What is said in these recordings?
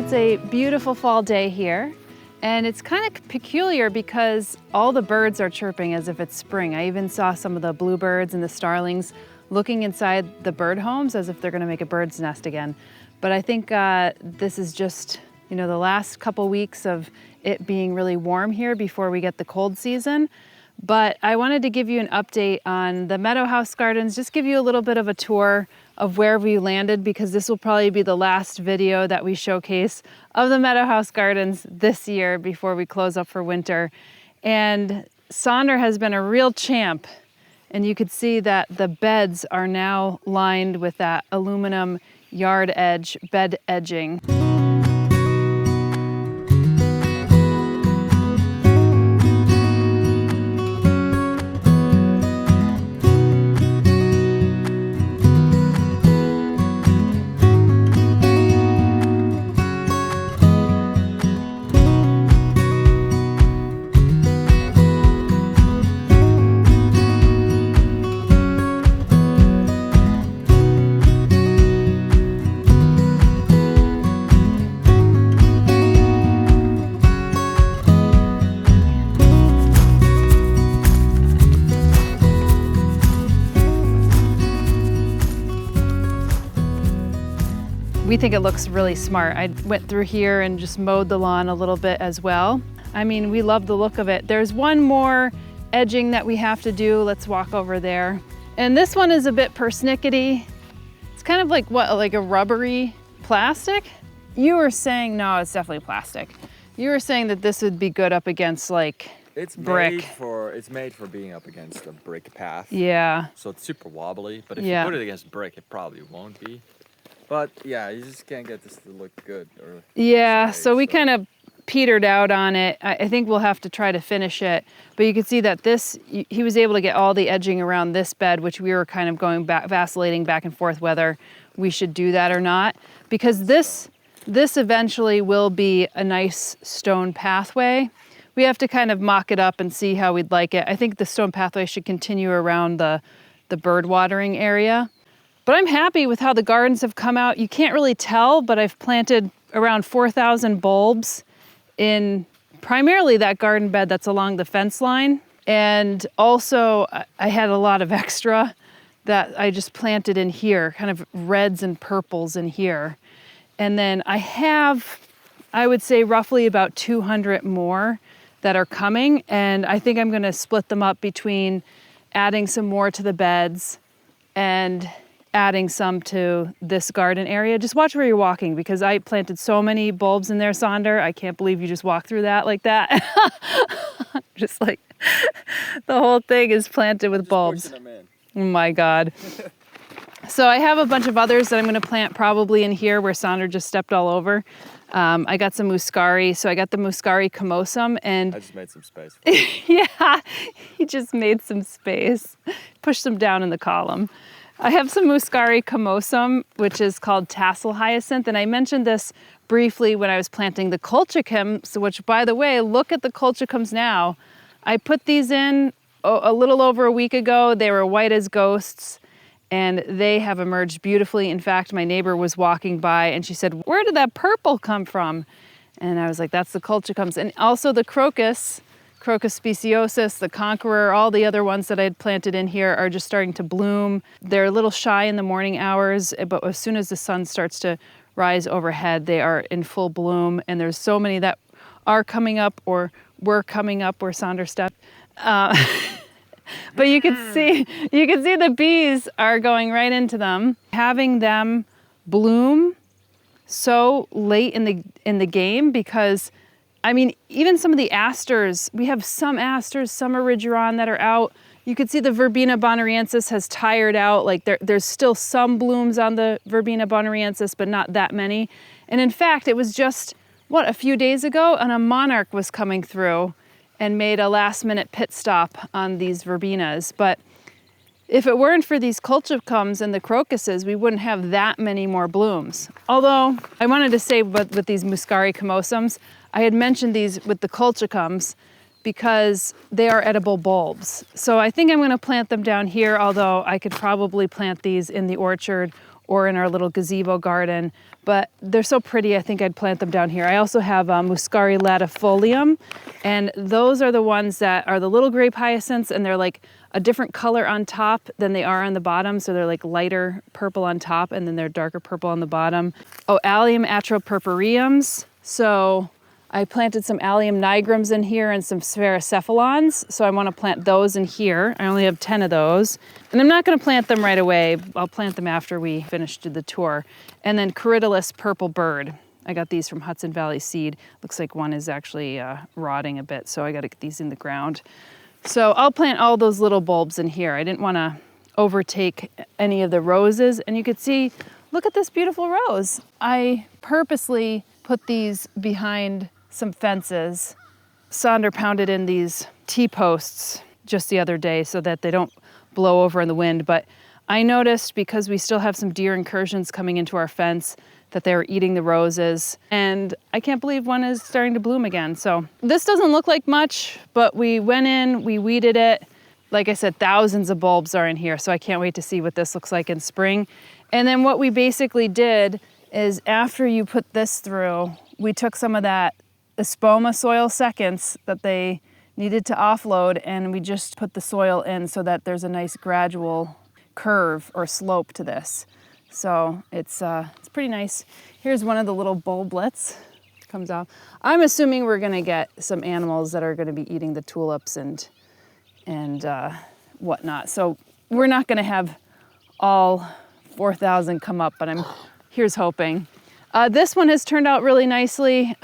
It's a beautiful fall day here, and it's kind of peculiar because all the birds are chirping as if it's spring. I even saw some of the bluebirds and the starlings looking inside the bird homes as if they're going to make a bird's nest again. But I think this is just, you know, the last couple weeks of it being really warm here before we get the cold season. But I wanted to give you an update on the Meadow House gardens, just give you a little bit of a tour of where we landed, because this will probably be the last video that we showcase of the Meadow House gardens this year before we close up for winter. And Sonder has been a real champ, and you could see that the beds are now lined with that aluminum yard edge bed edging. We think it looks really smart. I went through here and just mowed the lawn a little bit as well. I mean, we love the look of it. There's one more edging that we have to do. Let's walk over there. And this one is a bit persnickety. It's kind of like what, like a rubbery plastic? You were saying, no, it's definitely plastic. You were saying that this would be good up against like brick. It's made for being up against a brick path. Yeah. So it's super wobbly, but if you put it against brick, it probably won't be. But yeah, you just can't get this to look good. Yeah, so we kind of petered out on it. I think we'll have to try to finish it. But you can see that this, he was able to get all the edging around this bed, which we were kind of going back, vacillating back and forth whether we should do that or not. Because this eventually will be a nice stone pathway. We have to kind of mock it up and see how we'd like it. I think the stone pathway should continue around the bird watering area. But I'm happy with how the gardens have come out. You can't really tell, but I've planted around 4,000 bulbs in primarily that garden bed that's along the fence line. And also I had a lot of extra that I just planted in here, kind of reds and purples in here. And then I have, I would say roughly about 200 more that are coming. And I think I'm gonna split them up between adding some more to the beds and adding some to this garden area. Just watch where you're walking, because I planted so many bulbs in there, Sonder. I can't believe you just walked through that like that. Just like the whole thing is planted with bulbs. Oh my God. So I have a bunch of others that I'm going to plant probably in here where Sonder just stepped all over. I got some muscari. So I got the muscari comosum, and I just made some space. Yeah, he just made some space. Pushed them down in the column. I have some muscari comosum, which is called tassel hyacinth, and I mentioned this briefly when I was planting the colchicums, which, by the way, look at the colchicums now. I put these in a little over a week ago. They were white as ghosts, and they have emerged beautifully. In fact, my neighbor was walking by, and she said, "Where did that purple come from?" And I was like, that's the colchicums. And also the crocus speciosus, the conqueror, all the other ones that I had planted in here are just starting to bloom. They're a little shy in the morning hours, but as soon as the sun starts to rise overhead, they are in full bloom. And there's so many that are coming up or were coming up where Sonder stepped. But you can see the bees are going right into them. Having them bloom so late in the game, because I mean, even some of the asters, we have some asters, some erigeron that are out. You could see the Verbena bonariensis has tired out. Like there's still some blooms on the Verbena bonariensis, but not that many. And in fact, it was just, a few days ago, and a monarch was coming through and made a last minute pit stop on these verbenas. But if it weren't for these colchicums and the crocuses, we wouldn't have that many more blooms. Although I wanted to say with these muscari comosums, I had mentioned these with the colchicums because they are edible bulbs. So I think I'm going to plant them down here, although I could probably plant these in the orchard or in our little gazebo garden, but they're so pretty, I think I'd plant them down here. I also have Muscari latifolium, and those are the ones that are the little grape hyacinths, and they're like a different color on top than they are on the bottom. So they're like lighter purple on top, and then they're darker purple on the bottom. Oh, Allium atropurpureums. So I planted some Allium nigrums in here and some sphaerocephalons. So I want to plant those in here. I only have 10 of those. And I'm not going to plant them right away. I'll plant them after we finish the tour. And then Corydalus purple bird. I got these from Hudson Valley Seed. Looks like one is actually rotting a bit, so I got to get these in the ground. So I'll plant all those little bulbs in here. I didn't want to overtake any of the roses. And you can see, look at this beautiful rose. I purposely put these behind some fences. Sonder pounded in these T-posts just the other day so that they don't blow over in the wind. But I noticed, because we still have some deer incursions coming into our fence, that they were eating the roses. And I can't believe one is starting to bloom again. So this doesn't look like much, but we went in, we weeded it. Like I said, thousands of bulbs are in here, so I can't wait to see what this looks like in spring. And then what we basically did is, after you put this through, we took some of that Espoma soil seconds that they needed to offload, and we just put the soil in so that there's a nice gradual curve or slope to this. So it's pretty nice. Here's one of the little bulblets. Comes off. I'm assuming we're gonna get some animals that are gonna be eating the tulips and whatnot. So we're not gonna have all 4,000 come up, but here's hoping. This one has turned out really nicely.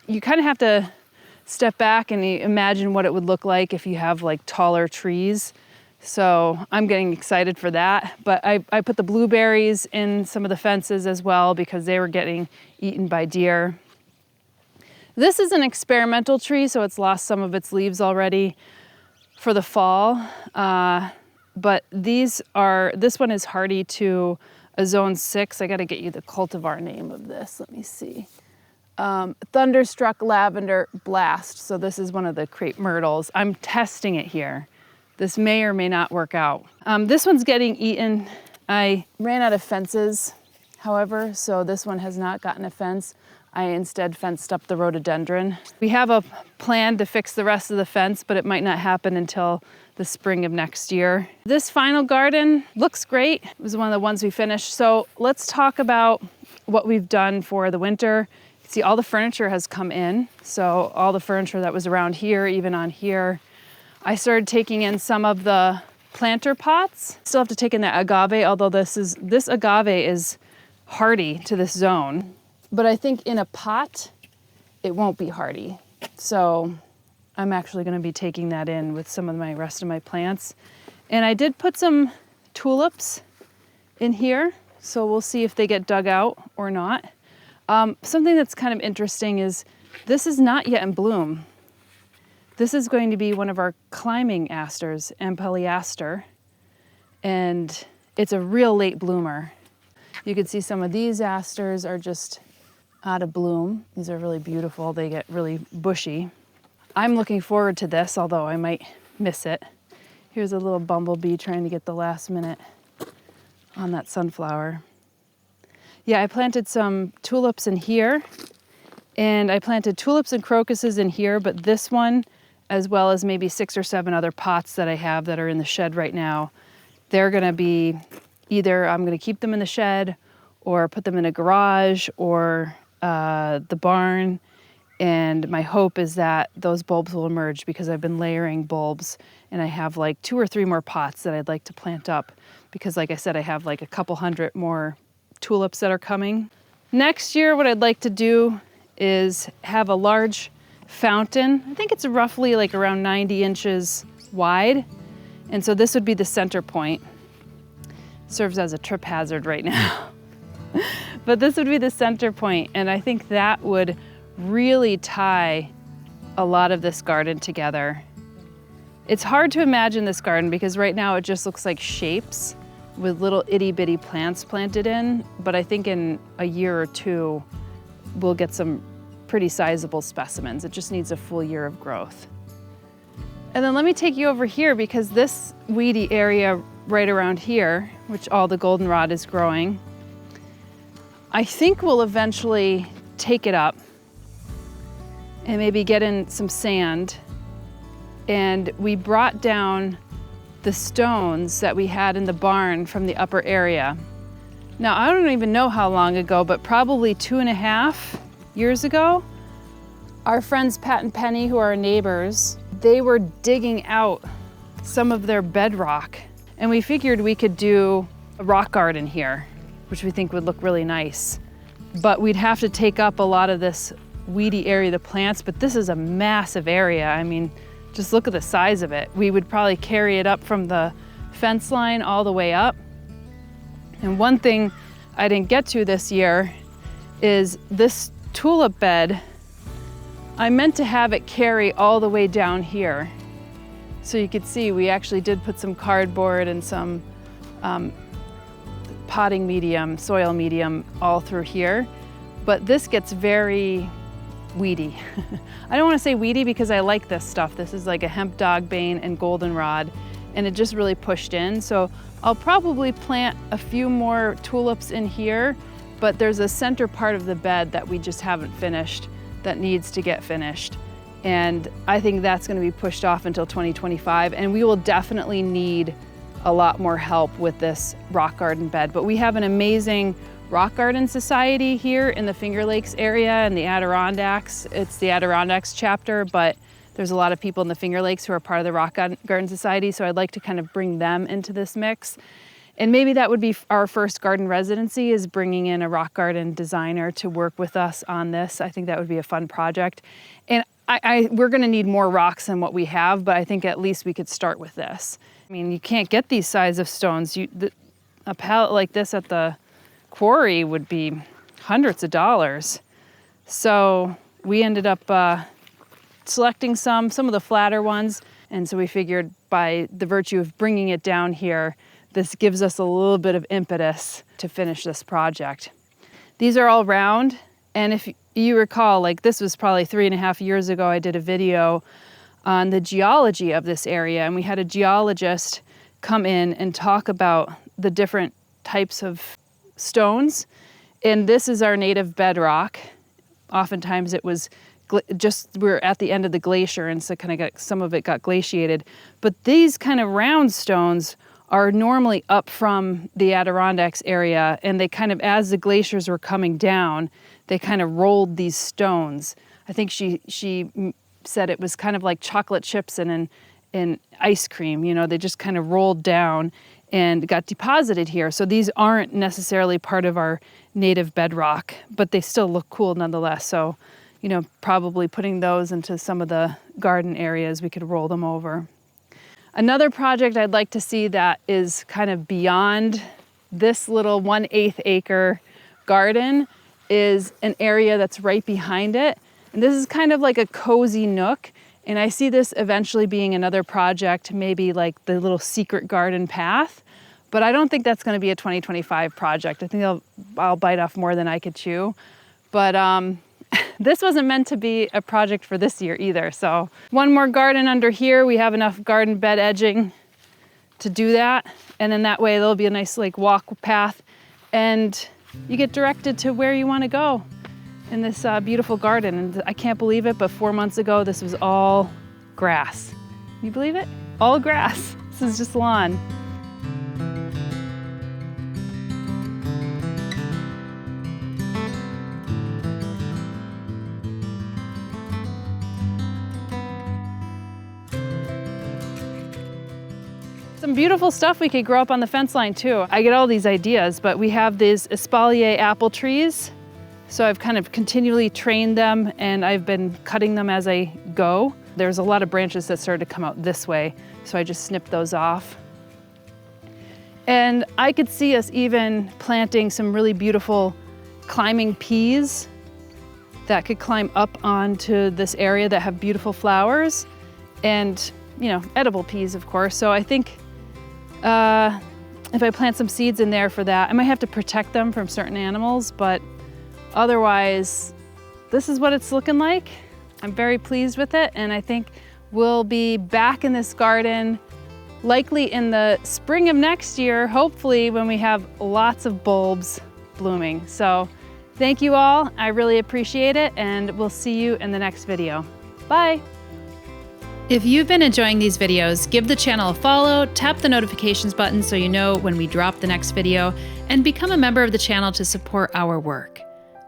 You kind of have to step back and imagine what it would look like if you have like taller trees. So I'm getting excited for that. But I put the blueberries in some of the fences as well because they were getting eaten by deer. This is an experimental tree, so it's lost some of its leaves already for the fall. But this one is hardy to a zone 6. I gotta get you the cultivar name of this, let me see. Thunderstruck Lavender Blast. So this is one of the crepe myrtles. I'm testing it here. This may or may not work out. This one's getting eaten. I ran out of fences, however, so this one has not gotten a fence. I instead fenced up the rhododendron. We have a plan to fix the rest of the fence, but it might not happen until the spring of next year. This final garden looks great. It was one of the ones we finished. So let's talk about what we've done for the winter. See, all the furniture has come in. So all the furniture that was around here, even on here. I started taking in some of the planter pots. Still have to take in the agave, although this agave is hardy to this zone. But I think in a pot, it won't be hardy. So I'm actually gonna be taking that in with some of my rest of my plants. And I did put some tulips in here, so we'll see if they get dug out or not. Something that's kind of interesting is this is not yet in bloom. This is going to be one of our climbing asters, Ampeliaster, and it's a real late bloomer. You can see some of these asters are just out of bloom. These are really beautiful. They get really bushy. I'm looking forward to this, although I might miss it. Here's a little bumblebee trying to get the last minute on that sunflower. Yeah, I planted some tulips in here, and I planted tulips and crocuses in here, but this one, as well as maybe 6 or 7 other pots that I have that are in the shed right now, they're gonna be either I'm gonna keep them in the shed or put them in a garage or the barn. And my hope is that those bulbs will emerge because I've been layering bulbs, and I have like 2 or 3 more pots that I'd like to plant up because, like I said, I have like a couple hundred more tulips that are coming. Next year, what I'd like to do is have a large fountain. I think it's roughly like around 90 inches wide. And so this would be the center point. Serves as a trip hazard right now. But this would be the center point, and I think that would really tie a lot of this garden together. It's hard to imagine this garden because right now it just looks like shapes with little itty bitty plants planted in, but I think in a year or 2 we'll get some pretty sizable specimens. It just needs a full year of growth. And then let me take you over here because this weedy area right around here, which all the goldenrod is growing, I think we'll eventually take it up and maybe get in some sand. And we brought down the stones that we had in the barn from the upper area. Now, I don't even know how long ago, but probably 2.5 years ago, our friends Pat and Penny, who are our neighbors, they were digging out some of their bedrock. And we figured we could do a rock garden here, which we think would look really nice. But we'd have to take up a lot of this weedy area, the plants, but this is a massive area. I mean, just look at the size of it. We would probably carry it up from the fence line all the way up. And one thing I didn't get to this year is this tulip bed. I meant to have it carry all the way down here. So you could see we actually did put some cardboard and some potting medium, soil medium all through here. But this gets very weedy. I don't want to say weedy because I like this stuff. This is like a hemp dogbane and goldenrod, and it just really pushed in. So I'll probably plant a few more tulips in here, but there's a center part of the bed that we just haven't finished that needs to get finished. And I think that's going to be pushed off until 2025, and we will definitely need a lot more help with this rock garden bed. But we have an amazing rock garden society here in the Finger Lakes area and the Adirondacks. It's the Adirondacks chapter, but there's a lot of people in the Finger Lakes who are part of the rock garden society, so I'd like to kind of bring them into this mix. And maybe that would be our first garden residency, is bringing in a rock garden designer to work with us on this. I think that would be a fun project. And we're gonna need more rocks than what we have, but I think at least we could start with this. I mean, you can't get these size of stones. A pallet like this at the quarry would be hundreds of dollars. So we ended up selecting some of the flatter ones. And so we figured by the virtue of bringing it down here, this gives us a little bit of impetus to finish this project. These are all round. And if you recall, like this was probably 3.5 years ago, I did a video on the geology of this area. And we had a geologist come in and talk about the different types of stones. And this is our native bedrock. Oftentimes it was we're at the end of the glacier, and so some of it got glaciated. But these kind of round stones are normally up from the Adirondacks area, and they kind of, as the glaciers were coming down, they kind of rolled these stones. I think she said it was kind of like chocolate chips and ice cream. You know, they just kind of rolled down and got deposited here. So these aren't necessarily part of our native bedrock, but they still look cool nonetheless. So, you know, probably putting those into some of the garden areas, we could roll them over. Another project I'd like to see that is kind of beyond this little 1/8 acre garden is an area that's right behind it. And this is kind of like a cozy nook. And I see this eventually being another project, maybe like the little secret garden path. But I don't think that's going to be a 2025 project. I think I'll bite off more than I could chew. But this wasn't meant to be a project for this year either. So one more garden under here. We have enough garden bed edging to do that. And then that way there'll be a nice like walk path, and you get directed to where you want to go in this beautiful garden. And I can't believe it, but 4 months ago, this was all grass. Can you believe it? All grass. This is just lawn. Some beautiful stuff we could grow up on the fence line too. I get all these ideas, but we have these espalier apple trees. So I've kind of continually trained them, and I've been cutting them as I go. There's a lot of branches that started to come out this way, so I just snipped those off. And I could see us even planting some really beautiful climbing peas that could climb up onto this area that have beautiful flowers, and, you know, edible peas, of course. So I think if I plant some seeds in there for that, I might have to protect them from certain animals, but otherwise, this is what it's looking like. I'm very pleased with it, and I think we'll be back in this garden likely in the spring of next year, hopefully when we have lots of bulbs blooming. So Thank you all. I really appreciate it, and we'll see you in the next video. Bye. If you've been enjoying these videos, give the channel a follow, tap the notifications button so you know when we drop the next video, and become a member of the channel to support our work.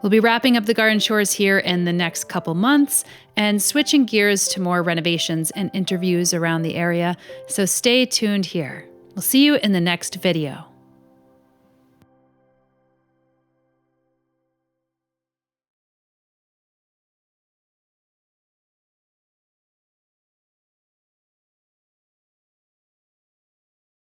We'll be wrapping up the garden chores here in the next couple months and switching gears to more renovations and interviews around the area, so stay tuned here. We'll see you in the next video.